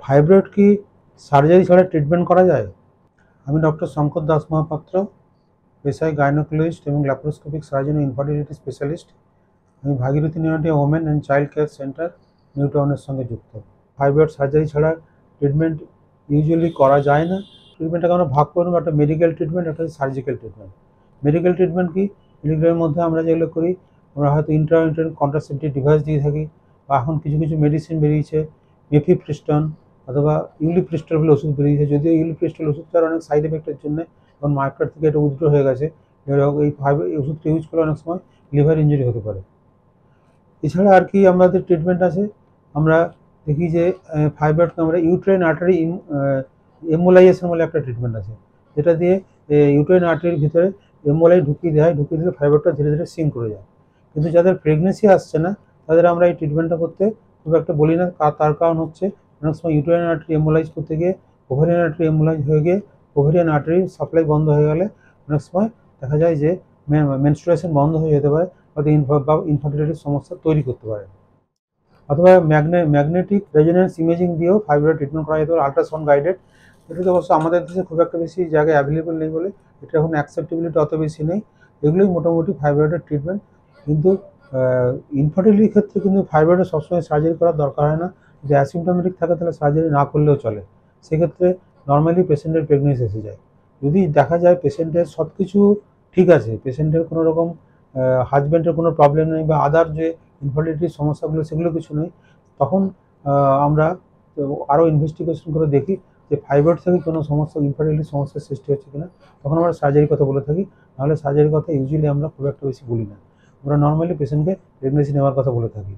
Fibroid কি surgery ছাড়া treatment করা যায়? আমি ডক্টর শঙ্কর দাস মহাপাত্র, পেশায় গাইনোকোলজিস্ট এবং ল্যাপারোস্কোপিক সার্জন ও ইনফার্টিলিটি স্পেশালিস্ট। আমি Bhagirathi Neotia women and child care centre new টাউনের সঙ্গে যুক্ত। ফাইব্রয়েড সার্জারি ছাড়া ট্রিটমেন্ট ইউজুয়ালি করা যায় না। ট্রিটমেন্টটাকে আমরা ভাগ করব, একটা মেডিকেল ট্রিটমেন্ট, একটা সার্জিক্যাল ট্রিটমেন্ট। মেডিকেল ট্রিটমেন্ট কি? মেডিকেলের মধ্যে আমরা যেগুলো করি, আমরা হয়তো ইন্ট্রাউটেরাইন কন্ট্রাসেপটিভ ডিভাইস দিয়ে থাকি, বা এখন কিছু কিছু মেডিসিন বেরিয়েছে, মিফিপ্রিস্টন অথবা ইউলিপ্রিস্টল বলে ওষুধ বেরিয়েছে। যদিও ইউলিপ্রিস্টল ওষুধটার অনেক সাইড এফেক্টের জন্য এখন মার্কেট থেকে এটা উইথড্র হয়ে গেছে। এই ওষুধটা ইউজ করলে অনেক সময় লিভার ইঞ্জুরি হতে পারে। এছাড়া আর কি আমাদের ট্রিটমেন্ট আছে? আমরা দেখি যে ফাইব্রয়েডকে আমরা ইউটেরাইন আর্টারি এমোলাইজেশন বলে একটা ট্রিটমেন্ট আছে, যেটা দিয়ে ইউটেরাইন আর্টারির ভিতরে এমোলাই ঢুকিয়ে দিলে ফাইব্রয়েডটা ধীরে ধীরে সিঙ্ক করে যায়। কিন্তু যাদের প্রেগনেন্সি আসছে না, তাদের আমরা এই ট্রিটমেন্টটা করতে খুব একটা বলি না। তার কারণ হচ্ছে অনেক সময় ইউটেরাইন আর্টারি এমোলাইজ করতে গিয়ে ওভারিয়ান আর্টারি এমোলাইজ হয়ে গিয়ে ওভারিয়ান আর্টারির সাপ্লাই বন্ধ হয়ে গেলে অনেক সময় দেখা যায় যে মেনস্ট্রুয়েশন বন্ধ হয়ে যেতে পারে, বা ইনফার্টিলিটির সমস্যা তৈরি করতে পারে। অথবা ম্যাগনেটিক রেজোনেন্স ইমেজিং দিয়েও ফাইব্রয়েড ট্রিটমেন্ট করা যেতে পারে, আল্ট্রাসাউন্ড গাইডেড। এটা অবশ্য আমাদের দেশে খুব একটা বেশি জায়গায় অ্যাভেলেবেল নেই বলে এটা এখন অ্যাকসেপ্টেবিলিটি অত বেশি নেই। এগুলোই মোটামুটি ফাইব্রয়েডের ট্রিটমেন্ট। কিন্তু ইনফার্টিলিটির ক্ষেত্রে কিন্তু ফাইব্রয়েডের সবসময় সার্জারি করার দরকার হয় না। যদি অ্যাসিমপ্টোমেটিক থাকে তাহলে সার্জারি না করলেও চলে। সেক্ষেত্রে নর্মালি পেশেন্টের প্রেগনেন্সি এসে যায়। যদি দেখা যায় পেশেন্টের সব কিছু ঠিক আছে, পেশেন্টের কোনো রকম হাজব্যান্ডের কোনো প্রবলেম নেই, বা আদার যে ইনফার্টিলিটির সমস্যাগুলো সেগুলো কিছু নেই, তখন আমরা আরও ইনভেস্টিগেশন করে দেখি যে ফাইব্রয়েড থেকে কোনো সমস্যা, ইনফার্টিলিটির সমস্যার সৃষ্টি হচ্ছে কিনা। তখন আমরা সার্জারির কথা বলে থাকি। নাহলে সার্জারির কথা ইউজুয়ালি আমরা খুব একটা বেশি বলি না। আমরা নর্মালি পেশেন্টকে প্রেগনেন্সি নেওয়ার কথা বলে থাকি।